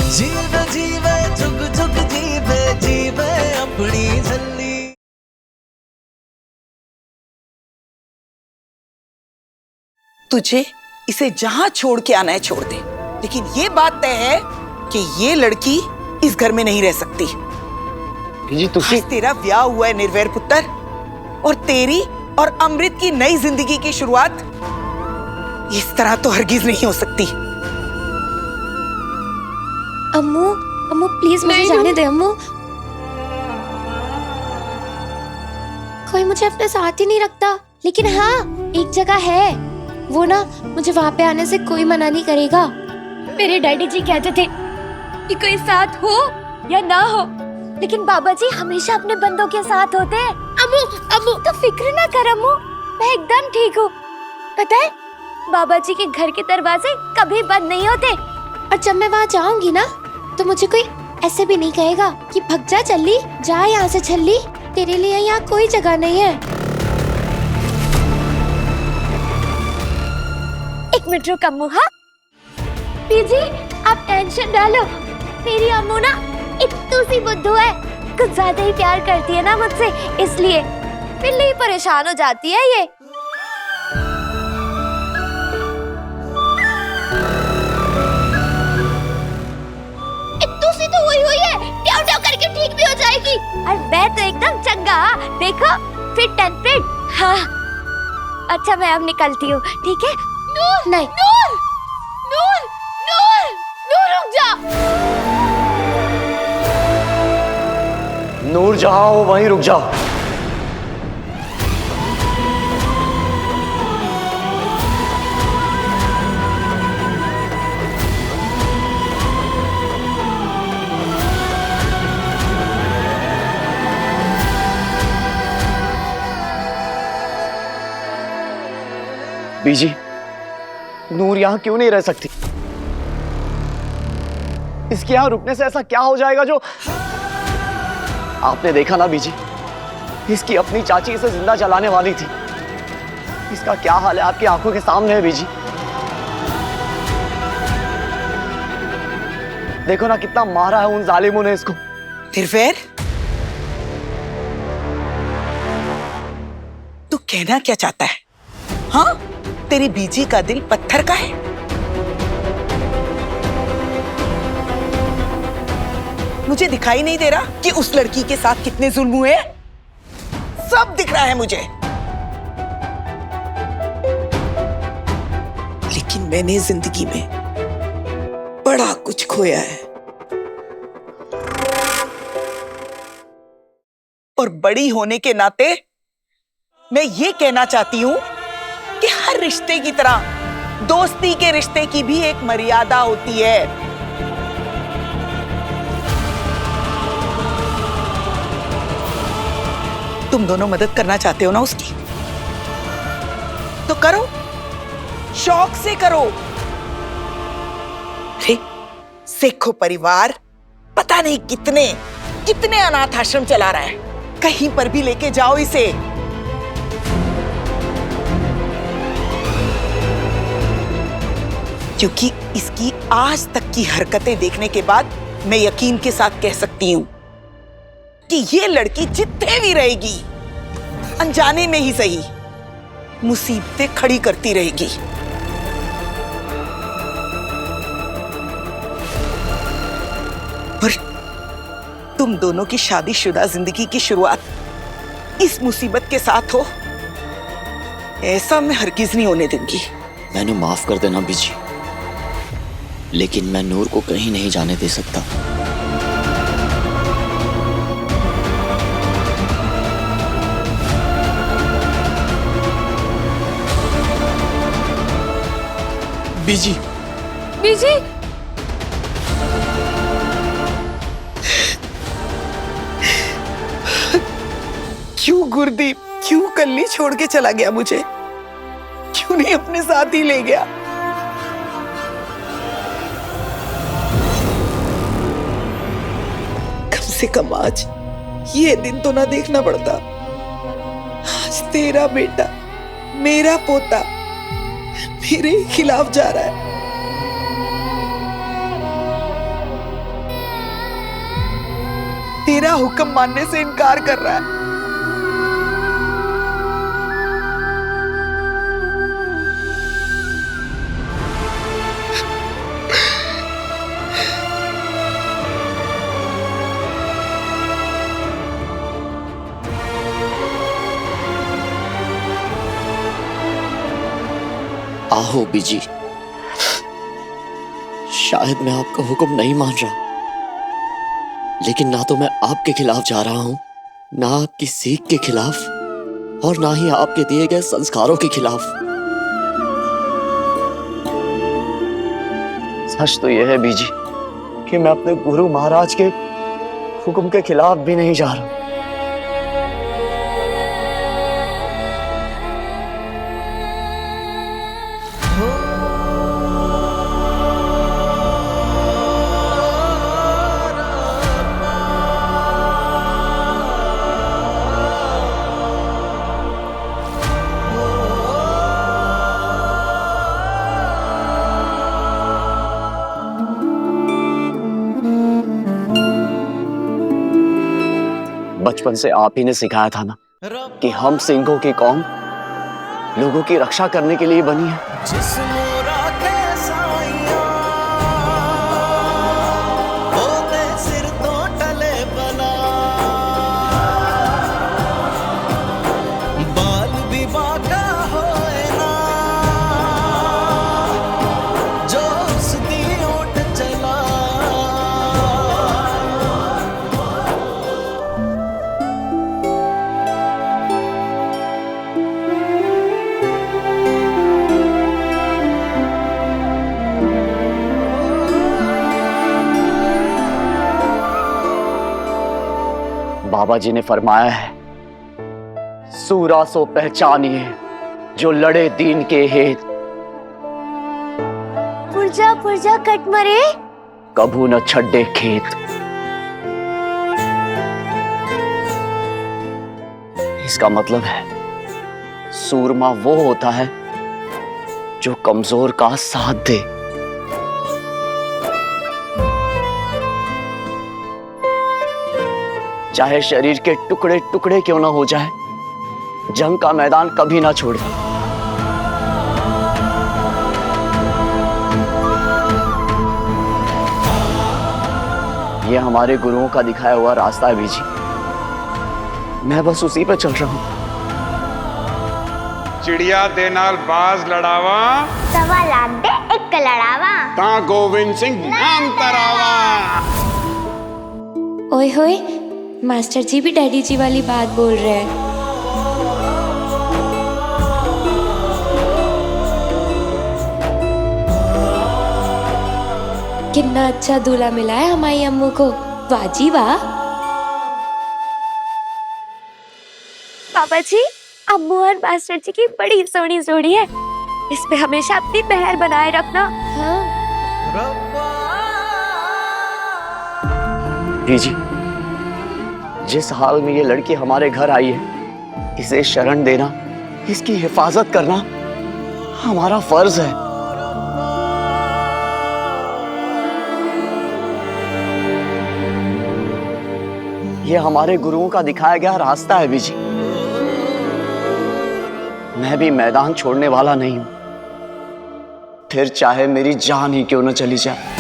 जीवे जीवे झुक झुक जीवे जीवे अपनी झल्ली। तुझे इसे जहां छोड़ के आना है छोड़ दे, लेकिन ये बात तय है कि ये लड़की इस घर में नहीं रह सकती। जी तुसी तेरा ब्याह हुआ है निर्वैर पुत्र, और तेरी और अमृत की नई जिंदगी की शुरुआत इस तरह तो हरगिज नहीं हो सकती। अम्मू, अम्मू प्लीज मुझे जाने दे अम्मू। कोई मुझे अपने साथ ही नहीं रखता, लेकिन हाँ एक जगह है, वो ना मुझे वहाँ पे आने से कोई मना नहीं करेगा। मेरे डैडी जी कहते थे कि कोई साथ हो या ना हो, लेकिन बाबा जी हमेशा अपने बंदों के साथ होते हैं। अम्मू, अम्मू तो फिक्र ना कर अम्मू, मैं एकदम ठीक हूँ। पता है बाबा जी के घर के दरवाजे कभी बंद नहीं होते, और जब मैं वहाँ जाऊंगी ना तो मुझे कोई ऐसे भी नहीं कहेगा कि भग जा जल्दी, जा यहाँ से छल्ली, तेरे लिए यहाँ कोई जगह नहीं है। एक मिनट रुक अम्मू। हाँ पीजी आप टेंशन डालो, मेरी अम्मू ना इतनी सी बुद्धू है, कुछ ज्यादा ही प्यार करती है ना मुझसे, इसलिए बिल्ली ही परेशान हो जाती है ये। इतनी सी तो हुई है, ट्याव ट्याव करके ठीक भी हो जाएगी। और मैं तो एकदम चंगा, देखो फिट एंड फिट। हाँ अच्छा मैं अब निकलती हूँ, ठीक है? नूर नहीं, नूर नूर नूर नूर रुक जा। नूर जहां हो वहीं रुक जाओ। बीजी, नूर यहां क्यों नहीं रह सकती? इसके यहां रुकने से ऐसा क्या हो जाएगा जो आपने देखा ना बीजी, इसकी अपनी चाची इसे जिंदा जलाने वाली थी। इसका क्या हाल है आपकी आंखों के सामने है बीजी। देखो ना कितना मारा है उन जालिमों ने इसको। निर्वैर, तू कहना क्या चाहता है? हाँ तेरी बीजी का दिल पत्थर का है? मुझे दिखाई नहीं दे रहा कि उस लड़की के साथ कितने जुल्म हुए? सब दिख रहा है मुझे, लेकिन मैंने जिंदगी में बड़ा कुछ खोया है, और बड़ी होने के नाते मैं ये कहना चाहती हूं कि हर रिश्ते की तरह दोस्ती के रिश्ते की भी एक मर्यादा होती है। तुम दोनों मदद करना चाहते हो ना उसकी, तो करो, शौक से करो। अरे सेखो परिवार पता नहीं कितने कितने अनाथ आश्रम चला रहा है, कहीं पर भी लेके जाओ इसे। क्योंकि इसकी आज तक की हरकतें देखने के बाद मैं यकीन के साथ कह सकती हूं कि ये लड़की जितने भी रहेगी, अनजाने में ही सही, मुसीबतें खड़ी करती रहेगी। और तुम दोनों की शादीशुदा जिंदगी की शुरुआत इस मुसीबत के साथ हो, ऐसा मैं हरगिज नहीं होने दूंगी। मैंने माफ कर देना बीजी, लेकिन मैं नूर को कहीं नहीं जाने दे सकता। बीजी, बीजी, क्यों गुरदीप, क्यों कल्ली छोड़ के चला गया मुझे? क्यों नहीं अपने साथ ही ले गया? कम से कम आज ये दिन तो ना देखना पड़ता। आज तेरा बेटा, मेरा पोता मेरे खिलाफ जा रहा है। तेरा हुक्म मानने से इनकार कर रहा है। आहो बीजी, शायद मैं आपका हुक्म नहीं मान रहा, लेकिन ना तो मैं आपके खिलाफ जा रहा हूं, ना आपकी सीख के खिलाफ, और ना ही आपके दिए गए संस्कारों के खिलाफ। सच तो यह है बीजी कि मैं अपने गुरु महाराज के हुक्म के खिलाफ भी नहीं जा रहा। बचपन से आप ही ने सिखाया था ना कि हम सिंहों की कौम लोगों की रक्षा करने के लिए बनी है। सिर तो टले बना, बाल भी बाका होए ना, जो उसकी ओट चला। बाबा जी ने फरमाया है, सूरा सो पहचानिए जो लड़े दीन के हेत, पुरजा पुरजा कट मरे, कभू न छड्डे खेत। इसका मतलब है सूरमा वो होता है जो कमजोर का साथ दे। चाहे शरीर के टुकड़े टुकड़े क्यों ना हो जाए, जंग का मैदान कभी ना छोड़े। ये हमारे गुरुओं का दिखाया हुआ रास्ता है बीजी, मैं बस उसी पे चल रहा हूं। चिड़िया दे नाल बाज लड़ावा, सवा लाख दे एक लड़ावा, ता गोविंद सिंह नाम तरावा। ओए होए, मास्टर जी भी डैडी जी वाली बात बोल रहे हैं। कितना अच्छा दूल्हा मिला है हमारी अम्मू को, वाह जी वाह। पापा जी, अम्मू और मास्टर जी की बड़ी सोहनी जोड़ी है, इस पे हमेशा अपनी पहल बनाए रखना। हाँ। जी, जिस हाल में ये लड़की हमारे घर आई है, इसे शरण देना, इसकी हिफाजत करना हमारा फर्ज है। ये हमारे गुरुओं का दिखाया गया रास्ता है बीजी। मैं भी मैदान छोड़ने वाला नहीं हूं, फिर चाहे मेरी जान ही क्यों न चली जाए।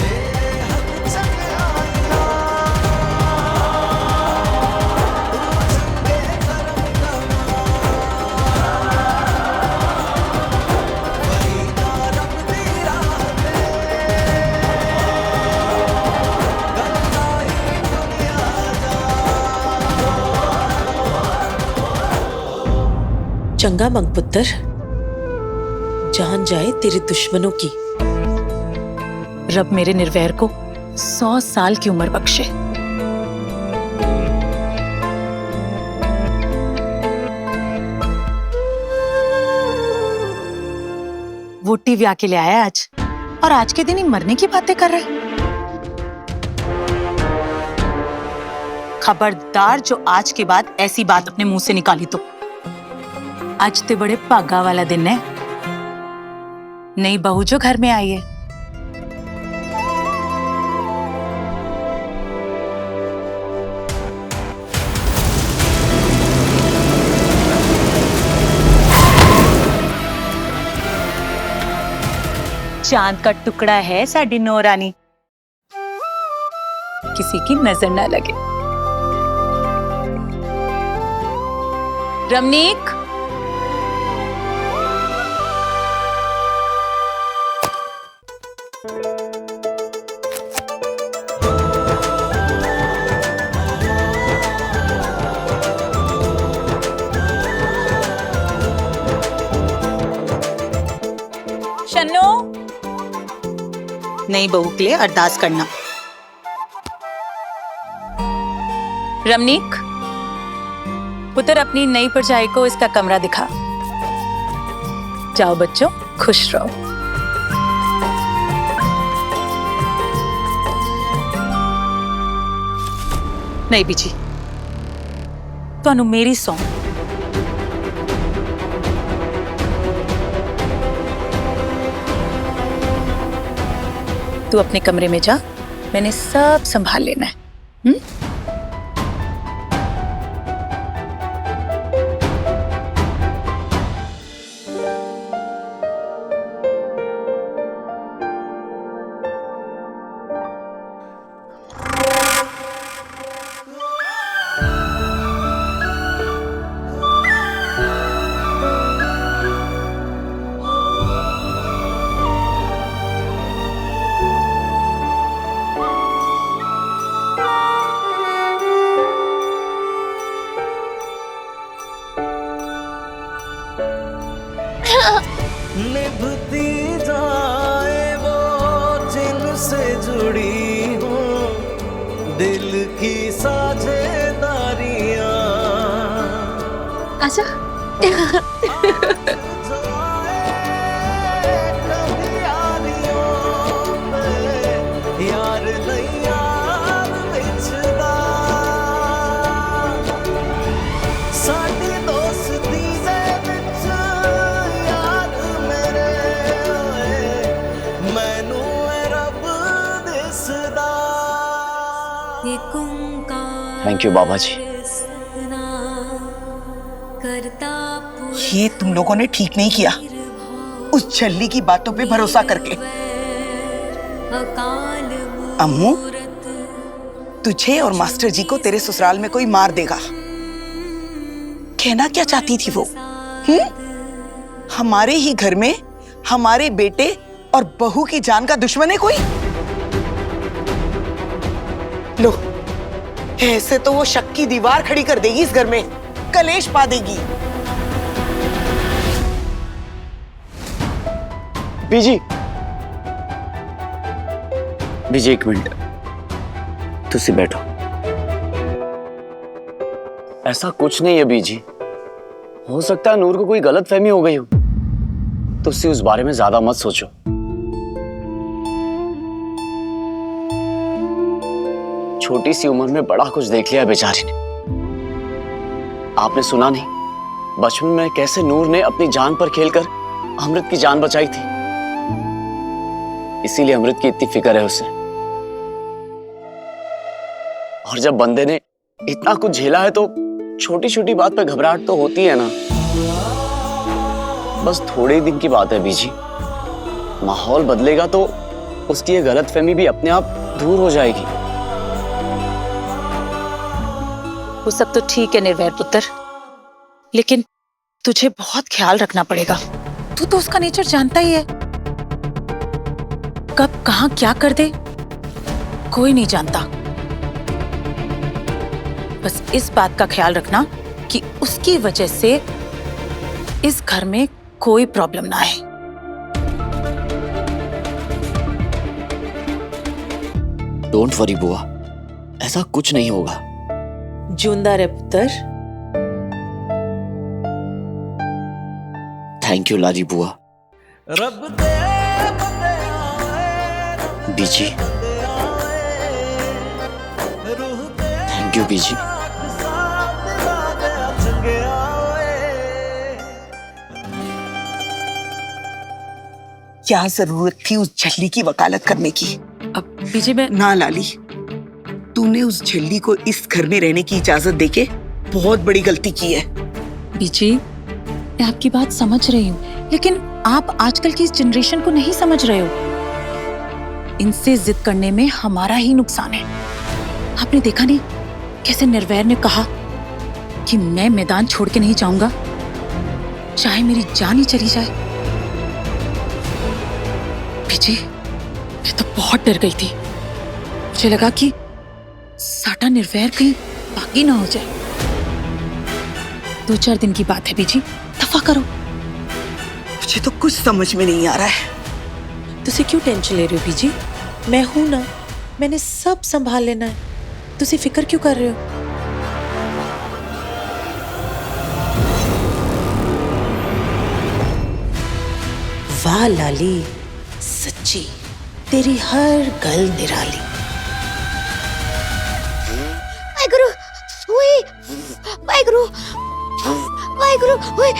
चंगा मंग पुत्र, जान जाए तेरे दुश्मनों की। रब मेरे निर्वैर को 100 साल की उम्र बख्शे। वोटी ब्याह के लिए आया आज, और आज के दिन ही मरने की बातें कर रहा है। खबरदार जो आज के बाद ऐसी बात अपने मुंह से निकाली तो। आज तो बड़े भागा वाला दिन है, नई बहू जो घर में आई है। चांद का टुकड़ा है साडी नौरानी, किसी की नजर ना लगे। रमनीक, शन्नो, नई बहू के लिए अरदास करना। रमनीक, पुत्र अपनी नई परछाई को इसका कमरा दिखा। जाओ बच्चों, खुश रहो। नहीं बीजी, तुहानू मेरी सौं। तू अपने कमरे में जा, मैंने सब संभाल लेना है। निभती जाए वो जिनसे जुड़ी हो दिल की साझेदारियां। आजा। कभी यारियों पे यार नहीं यार बिछदा साडी दोस्ती दे विच यार मेरे मैनू रब दिसदा। थैंक यू बाबा जी। ये तुम लोगों ने ठीक नहीं किया, उस झल्ली की बातों पे भरोसा करके। अम्मू, तुझे और मास्टर जी को तेरे ससुराल में कोई मार देगा। कहना क्या चाहती थी वो? हमारे ही घर में हमारे बेटे और बहू की जान का दुश्मन है कोई? लो, ऐसे तो वो शक की दीवार खड़ी कर देगी इस घर में, कलेश पा देगी। बीजी, बीजी एक मिनट, तुसी बैठो। ऐसा कुछ नहीं है बीजी, हो सकता है नूर को कोई गलत फहमी हो गई हो, तुसी उस बारे में ज्यादा मत सोचो। छोटी सी उम्र में बड़ा कुछ देख लिया बेचारी ने। आपने सुना नहीं, बचपन में कैसे नूर ने अपनी जान पर खेलकर अमृत की जान बचाई थी, इसीलिए अमृत की इतनी फिक्र है उसे। और जब बंदे ने इतना कुछ झेला है तो छोटी छोटी बात पे घबराहट तो होती है ना। बस थोड़े दिन की बात है बीजी, माहौल बदलेगा तो उसकी ये गलतफहमी भी अपने आप दूर हो जाएगी। वो सब तो ठीक है निर्वैर पुत्र, लेकिन तुझे बहुत ख्याल रखना पड़ेगा। तू तो उसका नेचर जानता ही है, कब कहां क्या कर दे कोई नहीं जानता। बस इस बात का ख्याल रखना कि उसकी वजह से इस घर में कोई प्रॉब्लम ना आए। डोंट वरी बुआ, ऐसा कुछ नहीं होगा। जिंदा रहे पुत्र। थैंक यू लारी बुआ। रब दे बंदे आए, बीजी, रूह दे थैंक यू बीजी। साथ दिला दे चंगिया ओए। क्या जरूरत थी उस झल्ली की वकालत करने की? अब बीजी मैं ना लाली, तूने उस झल्ली को इस घर में रहने की इजाजत देके बहुत बड़ी गलती की है। बीजी, मैं आपकी बात समझ रही हूँ, लेकिन आप आजकल की इस जनरेशन को नहीं समझ रहे हो। इनसे जिद करने में हमारा ही नुकसान है। आपने देखा नहीं कैसे निर्वैर ने कहा कि मैं मैदान छोड़ के नहीं जाऊंगा, चाहे मेरी जान ही चली जाए। बीजी, मैं तो बहुत डर गई थी। मुझे लगा कि साटा निर्वैर कहीं बागी ना हो जाए। 2-4 दिन की बात है बीजी, दफा करो। मुझे तो कुछ समझ में नहीं आ रहा है। तुसी क्यों टेंशन ले रहे हो बीजी? मैं हूं ना, मैंने सब संभाल लेना है। तुसी फिक्र क्यों कर रहे हो? वाह लाली, सच्ची तेरी हर गल निराली। वाहेगुरु, ओए, वाहेगुरु, वाहेगुरु, ओए।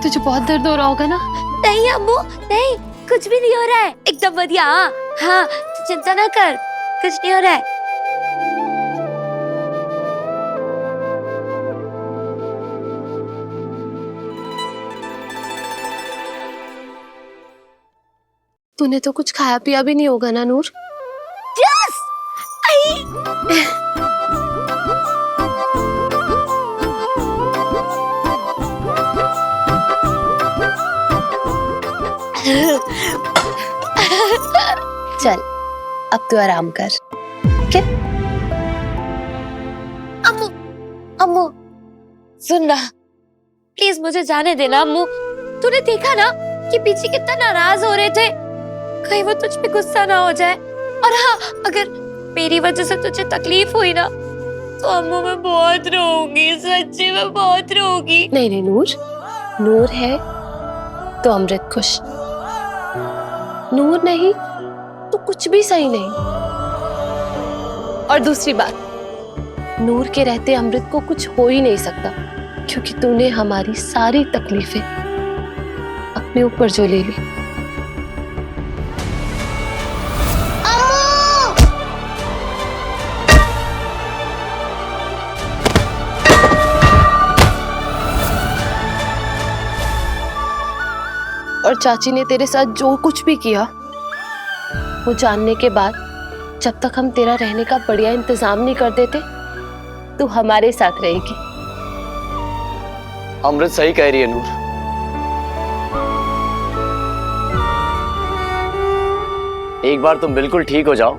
तुझे बहुत दर्द हो रहा होगा ना? नहीं अम्मू, नहीं, कुछ भी नहीं हो रहा है। एकदम बढ़िया। हाँ, चिंता ना कर, कुछ नहीं हो रहा है। तूने तो कुछ खाया पिया भी नहीं होगा ना नूर? यस! चल, अब तू आराम कर। क्या? अम्मू, अम्मू, सुन ना, प्लीज मुझे जाने देना अम्मू। तूने देखा ना कि पीछे कितना नाराज हो रहे थे। कहीं वो तुझ पे गुस्सा ना हो जाए। और हाँ, अगर मेरी वजह से तुझे तकलीफ हुई ना, तो अम्मू मैं बहुत रोऊंगी, सच्ची में बहुत रोऊंगी। नहीं नहीं नूर, नूर है तो अमृत खुश, नूर नहीं तो कुछ भी सही नहीं। और दूसरी बात, नूर के रहते अमृत को कुछ हो ही नहीं सकता, क्योंकि तूने हमारी सारी तकलीफें अपने ऊपर जो ले ली। और चाची ने तेरे साथ जो कुछ भी किया, वो जानने के बाद जब तक हम तेरा रहने का बढ़िया इंतजाम नहीं कर देते, तू हमारे साथ रहेगी। अमृत सही कह रही है नूर। एक बार तुम बिल्कुल ठीक हो जाओ,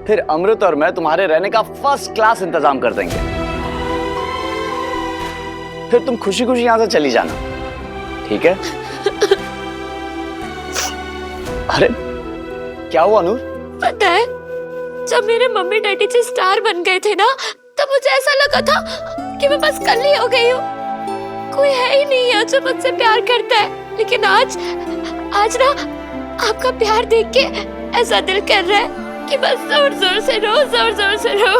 फिर अमृत और मैं तुम्हारे रहने का फर्स्ट क्लास इंतजाम कर देंगे। फिर तुम खुशी खुशी यहां से चली जाना, ठीक है? अरे क्या हुआ नूर? पता है, जब मेरे मम्मी डैडी जी स्टार बन गए थे ना, तब मुझे ऐसा लगा था कि मैं बस कल्ली हो गई हूँ। कोई है ही नहीं है जो मुझसे प्यार करता है। लेकिन आज ना आपका प्यार देख के ऐसा दिल कर रहा है कि बस जोर जोर से रो, जोर जोर से रो।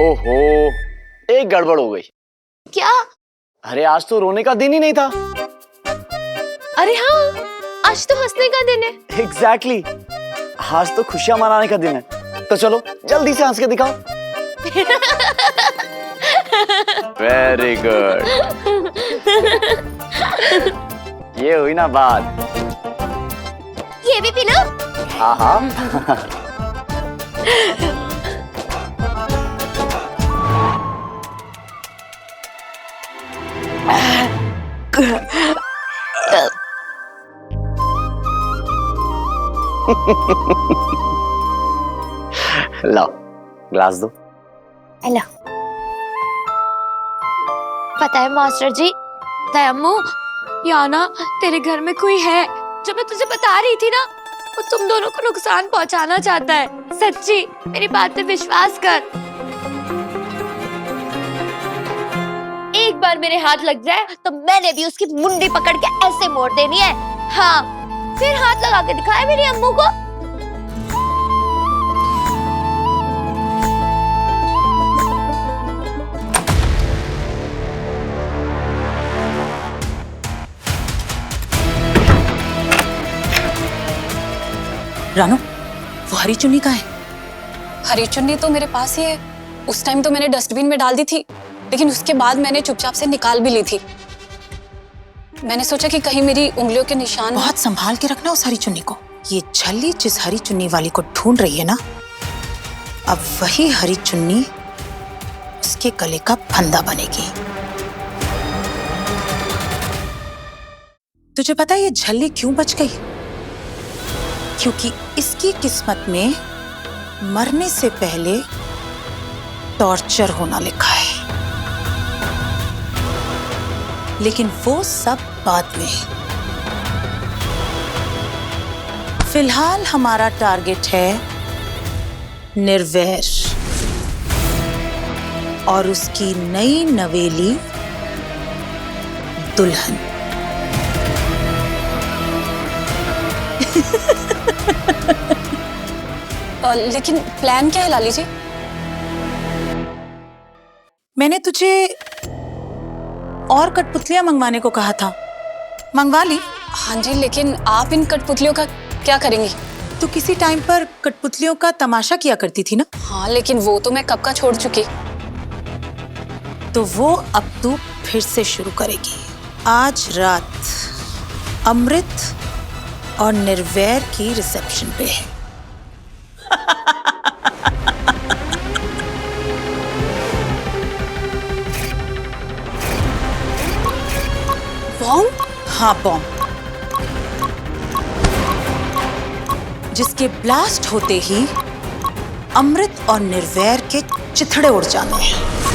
ओहो, एक गड़बड़ हो गई। क्या? अरे आज तो रोने का दिन ही नहीं था। अरे हाँ, आज तो हंसने का दिन है। एग्जैक्टली, आज तो खुशियां मनाने का दिन है। तो चलो जल्दी से हंस के दिखाओ। वेरी गुड, ये हुई ना बात। ये भी पी लो। हाँ हाँ। लाओ ग्लास दो। हेलो। पता है मास्टर जी, तयम्मू, या ना तेरे घर में कोई है जो मैं तुझे बता रही थी ना, वो तुम दोनों को नुकसान पहुंचाना चाहता है। सच्ची, मेरी बात पे विश्वास कर। एक बार मेरे हाथ लग जाए तो मैंने भी उसकी मुंडी पकड़ के ऐसे मोड़ देनी है। हाँ, फिर हाथ लगा के दिखाया मेरी अम्मू को। रानो, वो हरी चुन्नी कहाँ है? हरी चुन्नी तो मेरे पास ही है। उस टाइम तो मैंने डस्टबिन में डाल दी थी, लेकिन उसके बाद मैंने चुपचाप से निकाल भी ली थी। मैंने सोचा कि कहीं मेरी उंगलियों के निशान। बहुत संभाल के रखना उस हरी चुन्नी को। ये झल्ली जिस हरी चुन्नी वाली को ढूंढ रही है ना, अब वही हरी चुन्नी उसके गले का फंदा बनेगी। तुझे पता है ये झल्ली क्यों बच गई? क्योंकि इसकी किस्मत में मरने से पहले टॉर्चर होना लिखा है। लेकिन वो सब बाद में। फिलहाल हमारा टारगेट है निर्वैर और उसकी नई नवेली दुल्हन। लेकिन प्लान क्या है लाली जी? मैंने तुझे और कठपुतलियां मंगवाने को कहा था, मंगवा ली? हाँ जी, लेकिन आप इन कठपुतलियों का क्या करेंगी? तू किसी टाइम पर कठपुतलियों का तमाशा किया करती थी ना? हाँ, लेकिन वो तो मैं कब का छोड़ चुकी। तो वो अब तू फिर से शुरू करेगी। आज रात अमृत और निर्वैर की रिसेप्शन पे है। बॉम्ब? हाँ, बॉम्ब, जिसके ब्लास्ट होते ही अमृत और निर्वैर के चिथड़े उड़ जाने हैं।